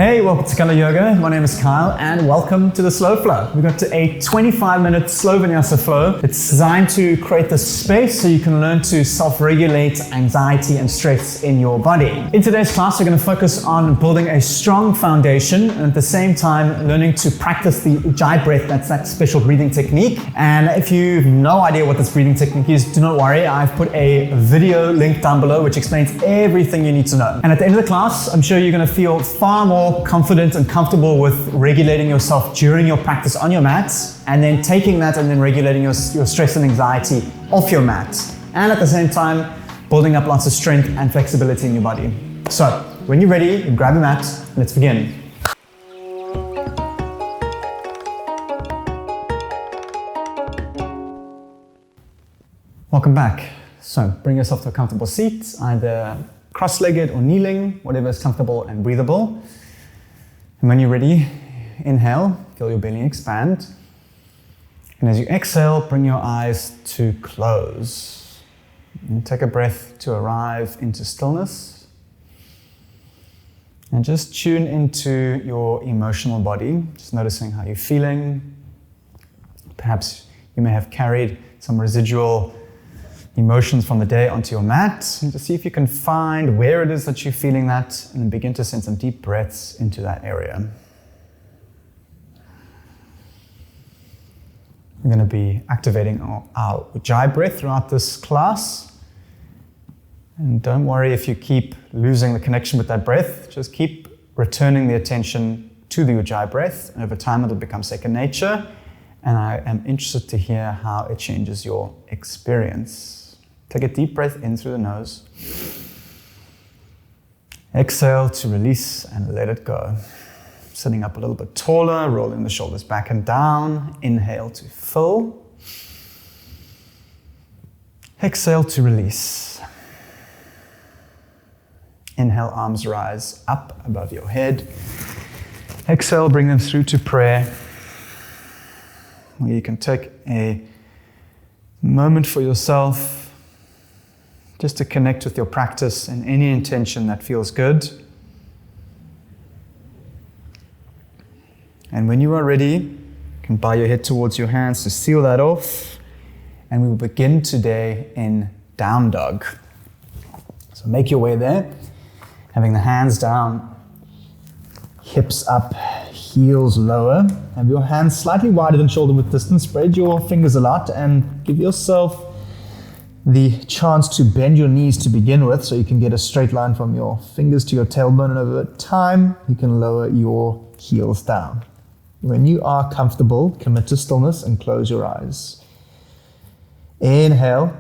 Hey, welcome to Color Yoga. My name is Kyle and welcome to the Slow Flow. We got to a 25-minute slow vinyasa flow. It's designed to create the space so you can learn to self-regulate anxiety and stress in your body. In today's class, we're going to focus on building a strong foundation and at the same time learning to practice the ujjayi breath. That's that special breathing technique. And if you have no idea what this breathing technique is, do not worry. I've put a video link down below which explains everything you need to know. And at the end of the class, I'm sure you're going to feel far more confident and comfortable with regulating yourself during your practice on your mat, and then taking that and then regulating your stress and anxiety off your mat, and at the same time building up lots of strength and flexibility in your body. So when you're ready, grab your mat, let's begin. Welcome back. So bring yourself to a comfortable seat, either cross-legged or kneeling, whatever is comfortable and breathable. And when you're ready, inhale, feel your belly expand. And as you exhale, bring your eyes to close. And take a breath to arrive into stillness. And just tune into your emotional body, just noticing how you're feeling. Perhaps you may have carried some residual emotions from the day onto your mat, and to see if you can find where it is that you're feeling that, and then begin to send some deep breaths into that area. We're going to be activating our ujjayi breath throughout this class. And don't worry if you keep losing the connection with that breath, just keep returning the attention to the ujjayi breath, and over time it'll become second nature, and I am interested to hear how it changes your experience. Take a deep breath in through the nose. Exhale to release and let it go. Sitting up a little bit taller, rolling the shoulders back and down. Inhale to fill. Exhale to release. Inhale, arms rise up above your head. Exhale, bring them through to prayer. Where you can take a moment for yourself just to connect with your practice and any intention that feels good. And when you are ready, you can bow your head towards your hands to seal that off. And we will begin today in down dog. So make your way there, having the hands down, hips up, heels lower. Have your hands slightly wider than shoulder width distance. Spread your fingers a lot and give yourself the chance to bend your knees to begin with, so you can get a straight line from your fingers to your tailbone, and over time you can lower your heels down. When you are comfortable, commit to stillness and close your eyes. Inhale.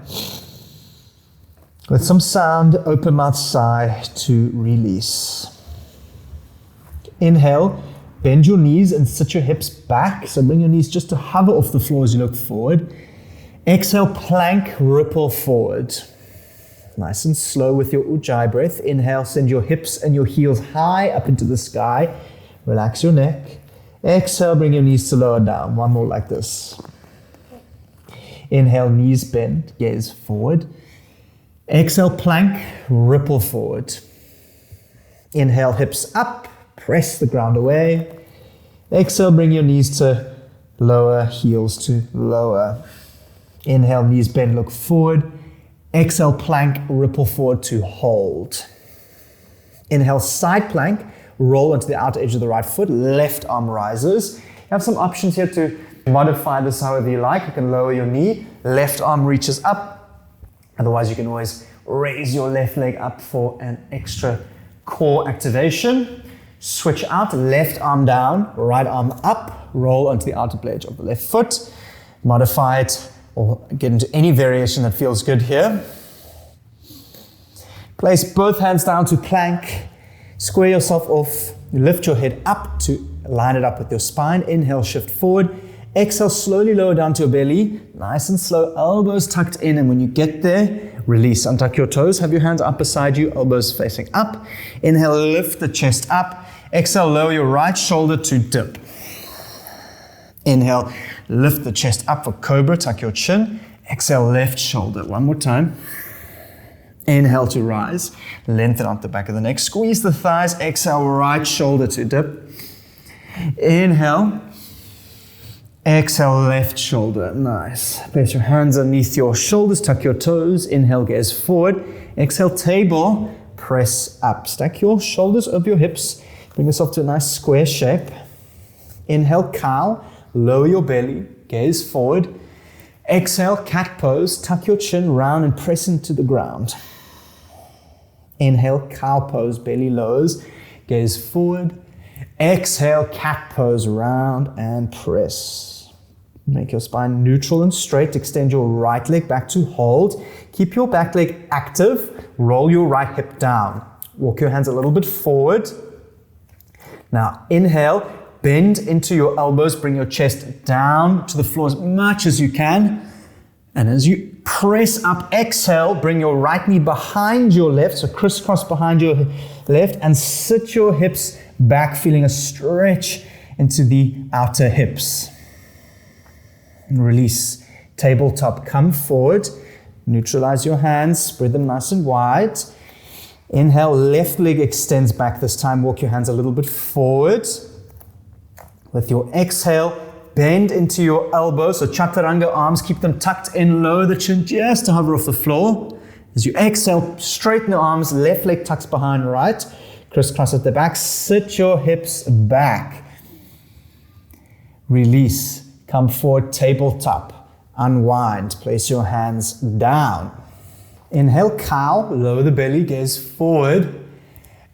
With some sound, open mouth sigh to release. Inhale, bend your knees and sit your hips back, so bring your knees just to hover off the floor as you look forward. Exhale, plank, ripple forward. Nice and slow with your ujjayi breath. Inhale, send your hips and your heels high up into the sky. Relax your neck. Exhale, bring your knees to lower down. One more like this. Inhale, knees bend, gaze forward. Exhale, plank, ripple forward. Inhale, hips up, press the ground away. Exhale, bring your knees to lower, heels to lower. Inhale, knees bend, look forward. Exhale, plank, ripple forward to hold. Inhale, side plank, roll onto the outer edge of the right foot, left arm rises. You have some options here to modify this however you like. You can lower your knee, left arm reaches up. Otherwise, you can always raise your left leg up for an extra core activation. Switch out, left arm down, right arm up, roll onto the outer edge of the left foot. Modify it or get into any variation that feels good here. Place both hands down to plank. Square yourself off. You lift your head up to line it up with your spine. Inhale, shift forward. Exhale, slowly lower down to your belly. Nice and slow, elbows tucked in. And when you get there, release. Untuck your toes. Have your hands up beside you, elbows facing up. Inhale, lift the chest up. Exhale, lower your right shoulder to dip. Inhale, lift the chest up for cobra, tuck your chin. Exhale, left shoulder. One more time. Inhale to rise. Lengthen out the back of the neck. Squeeze the thighs. Exhale, right shoulder to dip. Inhale. Exhale, left shoulder. Nice. Place your hands underneath your shoulders. Tuck your toes. Inhale, gaze forward. Exhale, table. Press up. Stack your shoulders over your hips. Bring yourself to a nice square shape. Inhale, cow. Lower your belly. Gaze forward. Exhale, cat pose. Tuck your chin round and press into the ground. Inhale, cow pose. Belly lowers. Gaze forward. Exhale, cat pose. Round and press. Make your spine neutral and straight. Extend your right leg back to hold. Keep your back leg active. Roll your right hip down. Walk your hands a little bit forward. Now, inhale. Bend into your elbows, bring your chest down to the floor as much as you can. And as you press up, exhale, bring your right knee behind your left, so crisscross behind your left, and sit your hips back, feeling a stretch into the outer hips. And release. Tabletop, come forward. Neutralize your hands, spread them nice and wide. Inhale, left leg extends back this time. Walk your hands a little bit forward. With your exhale, bend into your elbows, so chaturanga arms, keep them tucked in, lower the chin just to hover off the floor. As you exhale, straighten the arms, left leg tucks behind right, crisscross at the back, sit your hips back. Release, come forward, tabletop, unwind, place your hands down. Inhale, cow, lower the belly, gaze forward.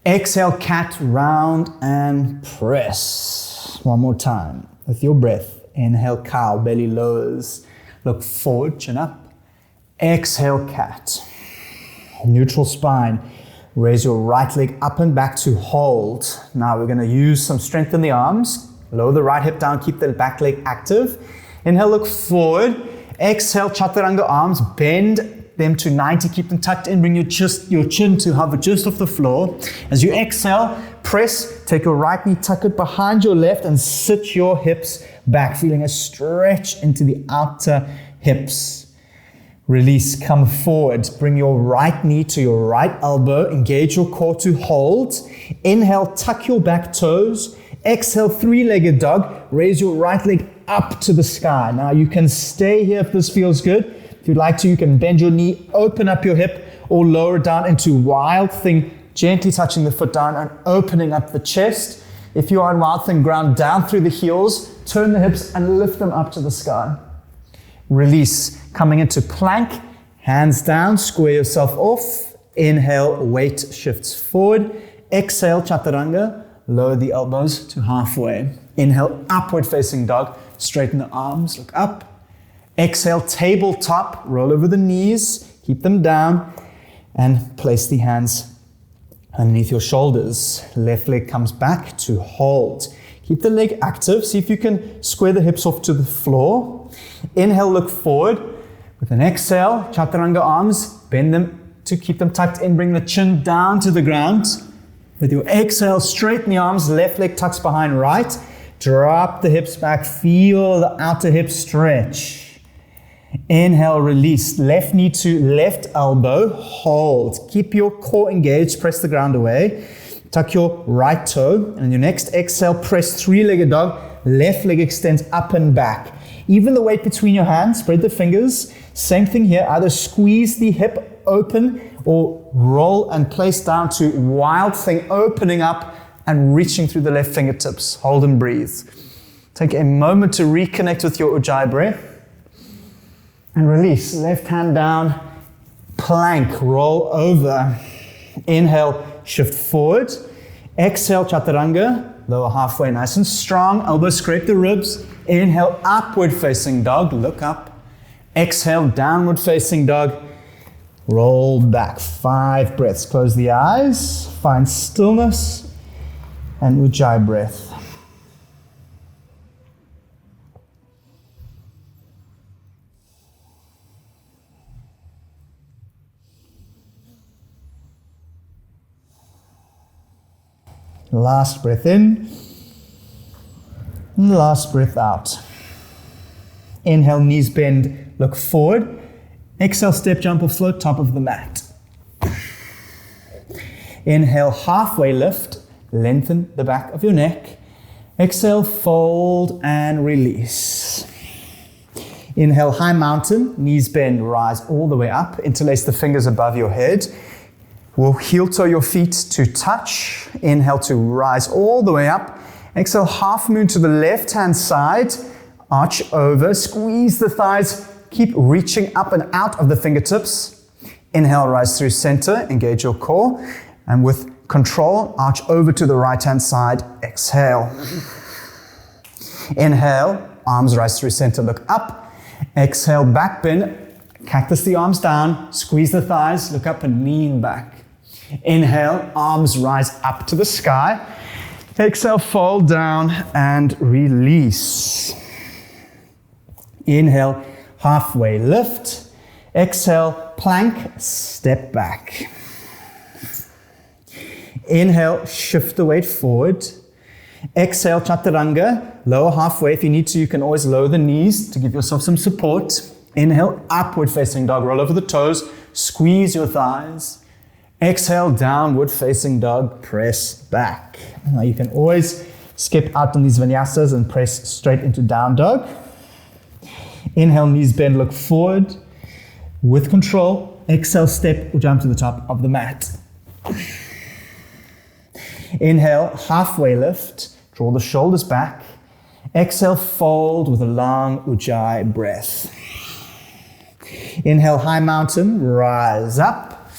Exhale, cat, round and press. One more time with your breath. Inhale, cow, belly lowers. Look forward, chin up. Exhale, cat. Neutral spine. Raise your right leg up and back to hold. Now we're going to use some strength in the arms. Lower the right hip down, keep the back leg active. Inhale, look forward. Exhale, chaturanga arms. Bend them to 90, keep them tucked in. Bring your chin to hover just off the floor. As you exhale, press, take your right knee, tuck it behind your left, and sit your hips back, feeling a stretch into the outer hips. Release, come forward. Bring your right knee to your right elbow. Engage your core to hold. Inhale, tuck your back toes. Exhale, three-legged dog. Raise your right leg up to the sky. Now you can stay here if this feels good. If you'd like to, you can bend your knee, open up your hip, or lower it down into Wild Thing, gently touching the foot down and opening up the chest. If you are in Wild Thing, ground down through the heels, turn the hips and lift them up to the sky. Release, coming into plank, hands down, square yourself off. Inhale, weight shifts forward. Exhale, chaturanga, lower the elbows to halfway. Inhale, upward facing dog, straighten the arms, look up. Exhale, tabletop, roll over the knees, keep them down, and place the hands underneath your shoulders. Left leg comes back to hold. Keep the leg active. See if you can square the hips off to the floor. Inhale, look forward. With an exhale, chaturanga arms, bend them to keep them tucked in. Bring the chin down to the ground. With your exhale, straighten the arms. Left leg tucks behind right. Drop the hips back. Feel the outer hip stretch. Inhale, release. Left knee to left elbow. Hold. Keep your core engaged. Press the ground away. Tuck your right toe. And on your next exhale, press three-legged dog. Left leg extends up and back. Even the weight between your hands. Spread the fingers. Same thing here. Either squeeze the hip open or roll and place down to Wild Thing, opening up and reaching through the left fingertips. Hold and breathe. Take a moment to reconnect with your Ujjayi breath. And release. Left hand down. Plank. Roll over. Inhale. Shift forward. Exhale, chaturanga. Lower halfway, nice and strong. Elbows scrape the ribs. Inhale, upward facing dog. Look up. Exhale, downward facing dog. Roll back. 5 breaths. Close the eyes. Find stillness. And Ujjayi breath. Last breath in, and last breath out. Inhale, knees bend, look forward. Exhale, step, jump or float, top of the mat. Inhale, halfway lift. Lengthen the back of your neck. Exhale, fold and release. Inhale, high mountain, knees bend, rise all the way up. Interlace the fingers above your head. We'll heel toe your feet to touch. Inhale to rise all the way up. Exhale, half moon to the left-hand side. Arch over, squeeze the thighs. Keep reaching up and out of the fingertips. Inhale, rise through center, engage your core. And with control, arch over to the right-hand side. Exhale. Inhale, arms rise through center, look up. Exhale, back bend, cactus the arms down, squeeze the thighs, look up and lean back. Inhale, arms rise up to the sky. Exhale, fold down and release. Inhale, halfway lift. Exhale, plank, step back. Inhale, shift the weight forward. Exhale, chaturanga, lower halfway. If you need to, you can always lower the knees to give yourself some support. Inhale, upward facing dog, roll over the toes, squeeze your thighs. Exhale, downward facing dog, press back. Now you can always skip out on these vinyasas and press straight into down dog. Inhale, knees bend, look forward. With control, exhale, step or jump to the top of the mat. Inhale, halfway lift, draw the shoulders back. Exhale, fold with a long ujjayi breath. Inhale, high mountain, rise up.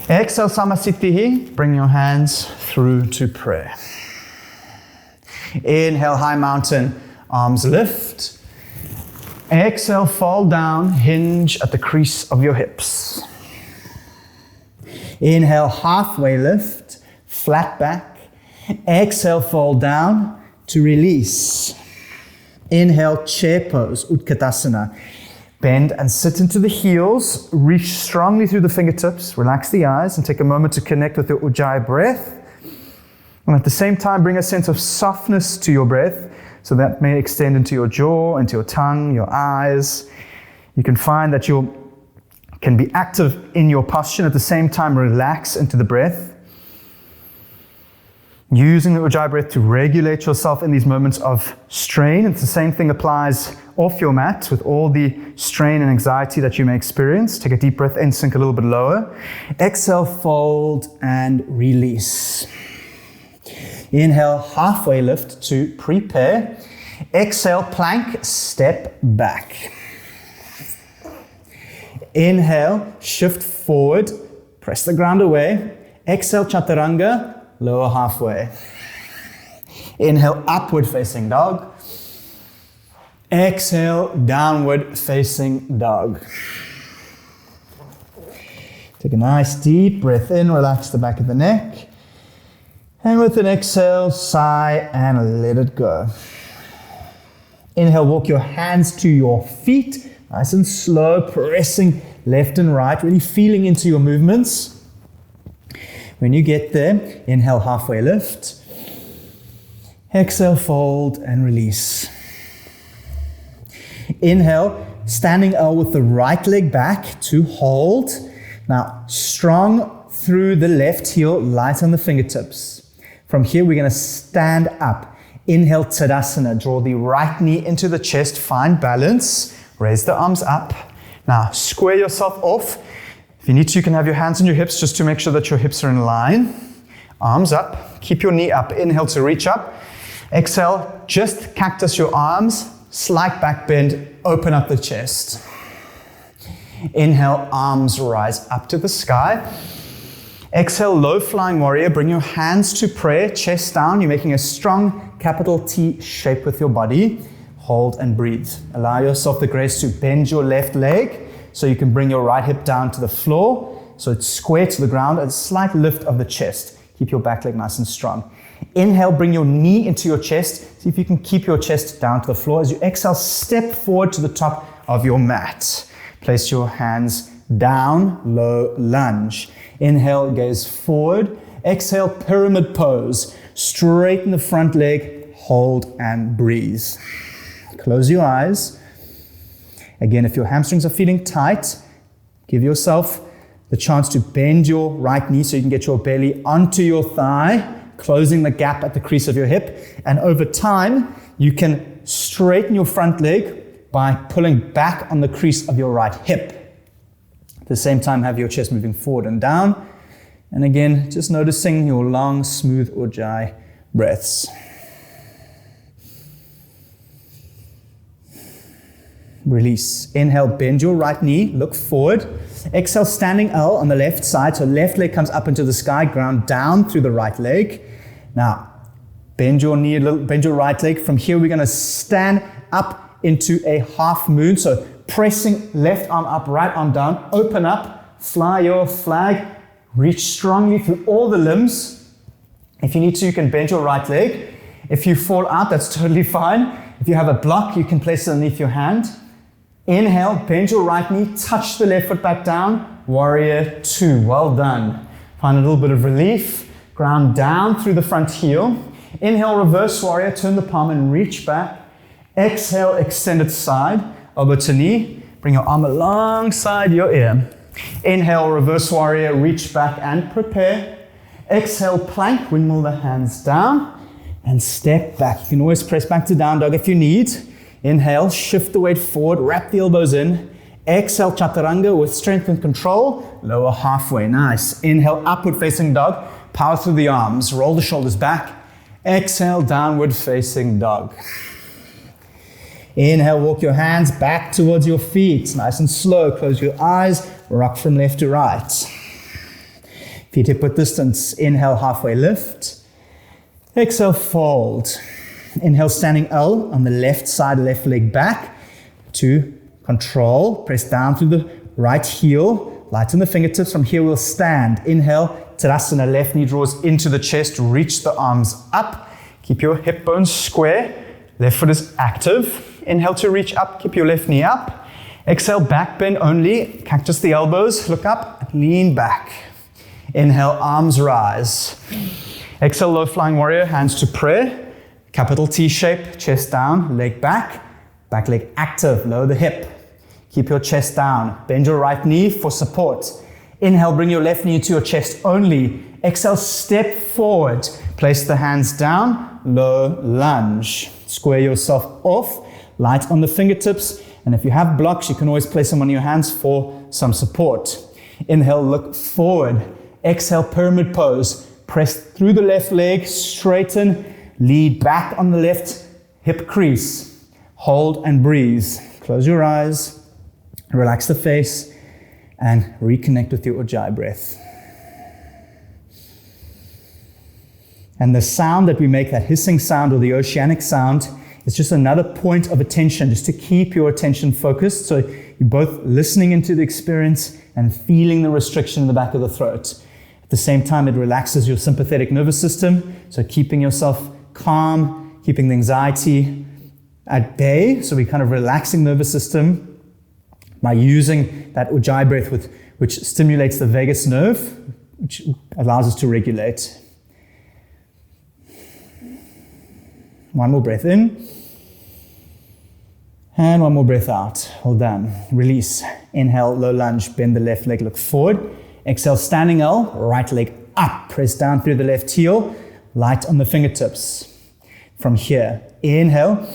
Exhale, samasthiti, bring your hands through to prayer. Inhale, high mountain, arms lift. Exhale, fall down, hinge at the crease of your hips. Inhale, halfway lift. Flat back. Exhale, fall down to release. Inhale, chair pose, Utkatasana. Bend and sit into the heels. Reach strongly through the fingertips. Relax the eyes and take a moment to connect with your ujjayi breath. And at the same time, bring a sense of softness to your breath. So that may extend into your jaw, into your tongue, your eyes. You can find that you can be active in your posture, at the same time relax into the breath. Using the ujjayi breath to regulate yourself in these moments of strain. And the same thing applies off your mat with all the strain and anxiety that you may experience. Take a deep breath in, sink a little bit lower. Exhale, fold and release. Inhale, halfway lift to prepare. Exhale, plank, step back. Inhale, shift forward, press the ground away. Exhale, chaturanga. Lower halfway. Inhale, upward facing dog. Exhale, downward facing dog. Take a nice deep breath in, relax the back of the neck. And with an exhale, sigh and let it go. Inhale, walk your hands to your feet, nice and slow, pressing left and right, really feeling into your movements. When you get there, inhale, halfway lift. Exhale, fold and release. Inhale, standing L with the right leg back to hold. Now, strong through the left heel, light on the fingertips. From here, we're going to stand up. Inhale, Tadasana. Draw the right knee into the chest, find balance. Raise the arms up. Now, square yourself off. If you need to, you can have your hands on your hips just to make sure that your hips are in line. Arms up. Keep your knee up. Inhale to reach up. Exhale, just cactus your arms. Slight back bend. Open up the chest. Inhale, arms rise up to the sky. Exhale, low flying warrior. Bring your hands to prayer. Chest down. You're making a strong capital T shape with your body. Hold and breathe. Allow yourself the grace to bend your left leg. So you can bring your right hip down to the floor. So it's square to the ground, a slight lift of the chest. Keep your back leg nice and strong. Inhale, bring your knee into your chest. See if you can keep your chest down to the floor. As you exhale, step forward to the top of your mat. Place your hands down, low lunge. Inhale, gaze forward. Exhale, pyramid pose. Straighten the front leg, hold and breathe. Close your eyes. Again, if your hamstrings are feeling tight, give yourself the chance to bend your right knee so you can get your belly onto your thigh, closing the gap at the crease of your hip. And over time, you can straighten your front leg by pulling back on the crease of your right hip. At the same time, have your chest moving forward and down. And again, just noticing your long, smooth Ujjayi breaths. Release. Inhale, bend your right knee, look forward. Exhale, standing L on the left side. So left leg comes up into the sky, ground down through the right leg. Now, bend your knee a little, bend your right leg. From here, we're going to stand up into a half moon. So pressing left arm up, right arm down, open up, fly your flag, reach strongly through all the limbs. If you need to, you can bend your right leg. If you fall out, that's totally fine. If you have a block, you can place it underneath your hand. Inhale, bend your right knee, touch the left foot back down. Warrior 2, well done. Find a little bit of relief. Ground down through the front heel. Inhale, reverse warrior, turn the palm and reach back. Exhale, extended side, elbow to knee. Bring your arm alongside your ear. Inhale, reverse warrior, reach back and prepare. Exhale, plank, windmill the hands down and step back. You can always press back to down dog if you need. Inhale, shift the weight forward, wrap the elbows in. Exhale, chaturanga with strength and control. Lower halfway, nice. Inhale, upward facing dog. Power through the arms, roll the shoulders back. Exhale, downward facing dog. Inhale, walk your hands back towards your feet. Nice and slow, close your eyes, rock from left to right. Feet hip width distance. Inhale, halfway lift. Exhale, fold. Inhale, standing L on the left side, left leg back to control. Press down through the right heel, lighten the fingertips. From here, we'll stand. Inhale, Tadasana, left knee draws into the chest, reach the arms up. Keep your hip bones square. Left foot is active. Inhale to reach up, keep your left knee up. Exhale, back bend only. Cactus the elbows, look up, lean back. Inhale, arms rise. Exhale, low flying warrior, hands to prayer. Capital T shape, chest down, leg back leg active, lower the hip. Keep your chest down, bend your right knee for support. Inhale, bring your left knee to your chest only. Exhale, step forward, place the hands down, low lunge. Square yourself off, light on the fingertips, and if you have blocks, you can always place them on your hands for some support. Inhale, look forward. Exhale, pyramid pose. Press through the left leg, straighten, lead back on the left hip crease. Hold and breathe. Close your eyes, relax the face, and reconnect with your Ujjayi breath. And the sound that we make, that hissing sound or the oceanic sound, is just another point of attention, just to keep your attention focused. So you're both listening into the experience and feeling the restriction in the back of the throat. At the same time, it relaxes your sympathetic nervous system. So keeping yourself calm, keeping the anxiety at bay. So we're kind of relaxing nervous system by using that Ujjayi breath which stimulates the vagus nerve, which allows us to regulate. One more breath in. And one more breath out. Well done. Release. Inhale, low lunge, bend the left leg, look forward. Exhale, standing L, right leg up. Press down through the left heel, light on the fingertips. From here, inhale,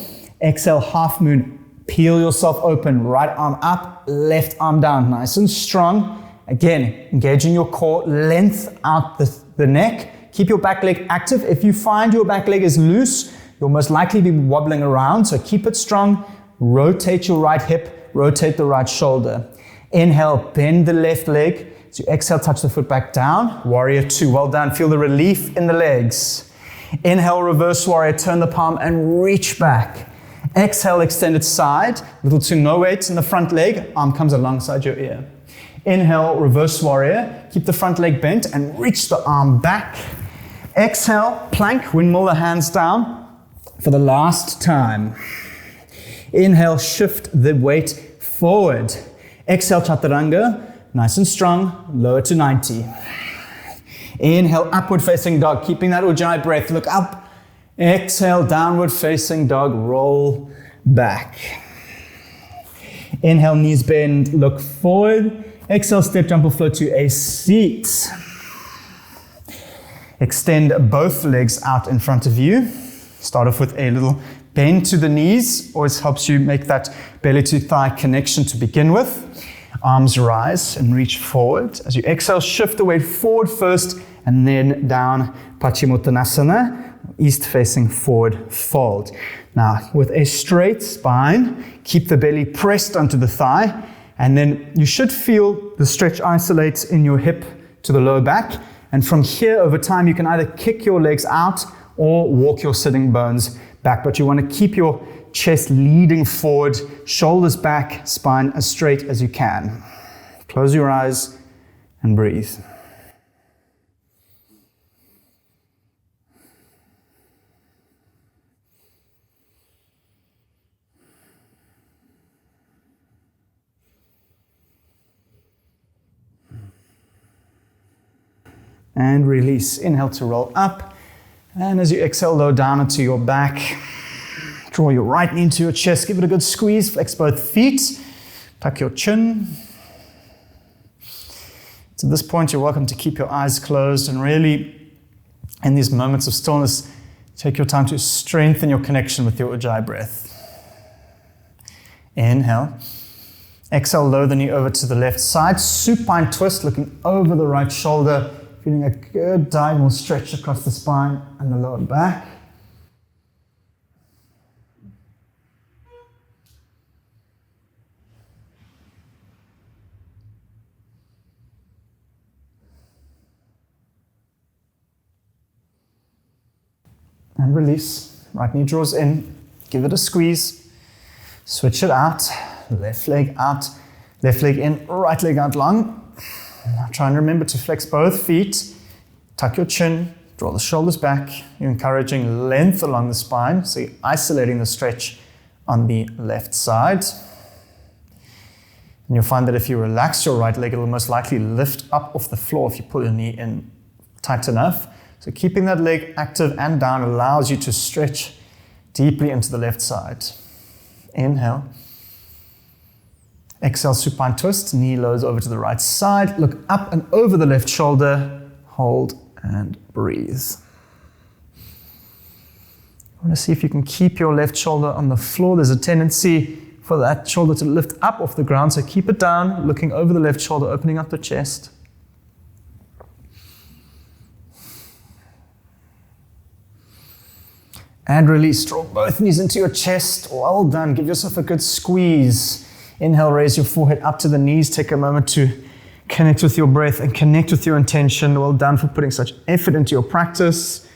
exhale, half moon. Peel yourself open, right arm up, left arm down, nice and strong. Again, engaging your core, length out the neck. Keep your back leg active. If you find your back leg is loose, you'll most likely be wobbling around, so keep it strong. Rotate your right hip, rotate the right shoulder. Inhale, bend the left leg. So you exhale, touch the foot back down. Warrior 2, well done. Feel the relief in the legs. Inhale, reverse warrior, turn the palm and reach back. Exhale, extended side. Little to no weight in the front leg. Arm comes alongside your ear. Inhale, reverse warrior. Keep the front leg bent and reach the arm back. Exhale, plank, windmill the hands down for the last time. Inhale, shift the weight forward. Exhale, chaturanga, nice and strong, lower to 90. Inhale, upward facing dog, keeping that Ujjayi breath, look up. Exhale, downward facing dog, roll back. Inhale, knees bend, look forward. Exhale, step, jump or float to a seat. Extend both legs out in front of you. Start off with a little bend to the knees. Always helps you make that belly to thigh connection to begin with. Arms rise and reach forward. As you exhale, shift the weight forward first and then down Paschimottanasana, east facing forward fold. Now, with a straight spine, keep the belly pressed onto the thigh, and then you should feel the stretch isolate in your hip to the lower back. And from here, over time, you can either kick your legs out or walk your sitting bones back. But you want to keep your chest leading forward, shoulders back, spine as straight as you can. Close your eyes and breathe. And release. Inhale to roll up. And as you exhale, lower down into your back. Draw your right knee into your chest. Give it a good squeeze. Flex both feet. Tuck your chin. To this point, you're welcome to keep your eyes closed and really, in these moments of stillness, take your time to strengthen your connection with your Ujjayi breath. Inhale. Exhale, lower the knee over to the left side. Supine twist, looking over the right shoulder. Feeling a good diagonal stretch across the spine and the lower back. And release. Right knee draws in. Give it a squeeze. Switch it out. Left leg out. Left leg in. Right leg out long. Now try and remember to flex both feet. Tuck your chin. Draw the shoulders back. You're encouraging length along the spine. So you're isolating the stretch on the left side. And you'll find that if you relax your right leg, it will most likely lift up off the floor if you pull your knee in tight enough. So keeping that leg active and down allows you to stretch deeply into the left side. Inhale. Exhale, supine twist. Knee lowers over to the right side. Look up and over the left shoulder. Hold and breathe. I want to see if you can keep your left shoulder on the floor. There's a tendency for that shoulder to lift up off the ground, so keep it down, looking over the left shoulder, opening up the chest. And release. Draw both knees into your chest. Well done. Give yourself a good squeeze. Inhale, raise your forehead up to the knees. Take a moment to connect with your breath and connect with your intention. Well done for putting such effort into your practice.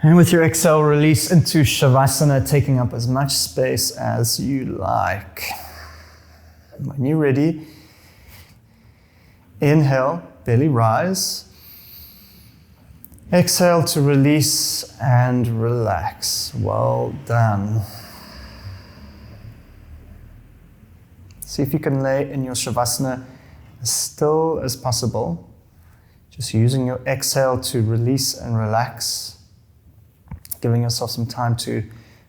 And with your exhale, release into Shavasana, taking up as much space as you like. When you're ready, inhale, belly rise. Exhale to release and relax. Well done. See if you can lay in your Shavasana as still as possible. Just using your exhale to release and relax. Giving yourself some time to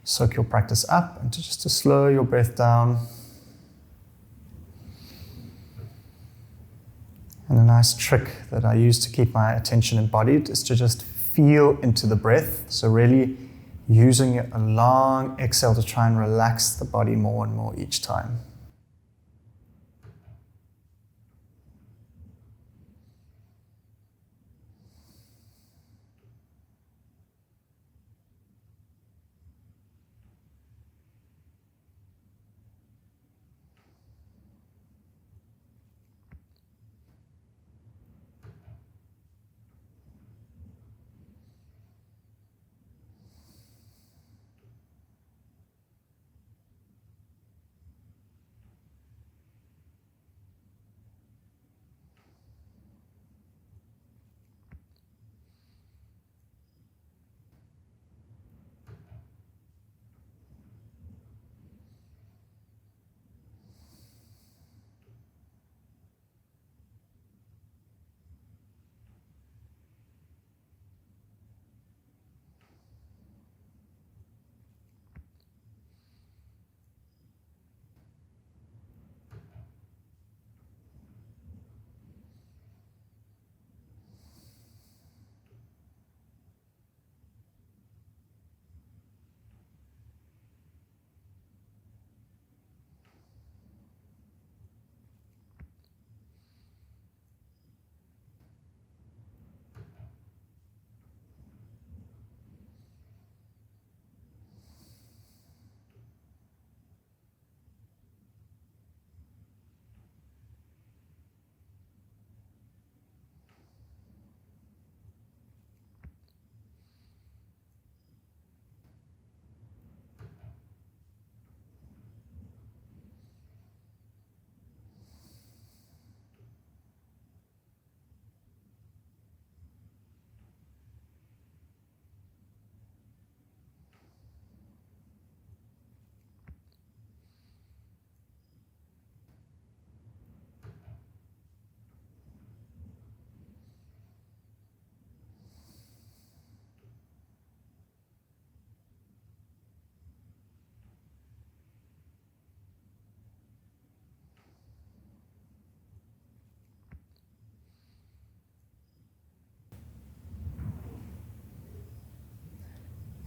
soak your practice up and to slow your breath down. And a nice trick that I use to keep my attention embodied is to just feel into the breath. So really using a long exhale to try and relax the body more and more each time.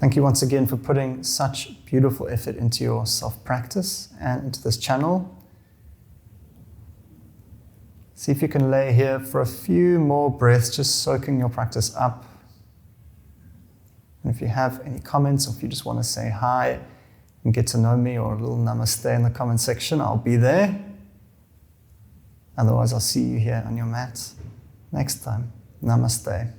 Thank you once again for putting such beautiful effort into your self-practice and into this channel. See if you can lay here for a few more breaths, just soaking your practice up. And if you have any comments, or if you just want to say hi and get to know me, or a little namaste in the comment section, I'll be there. Otherwise, I'll see you here on your mat next time. Namaste.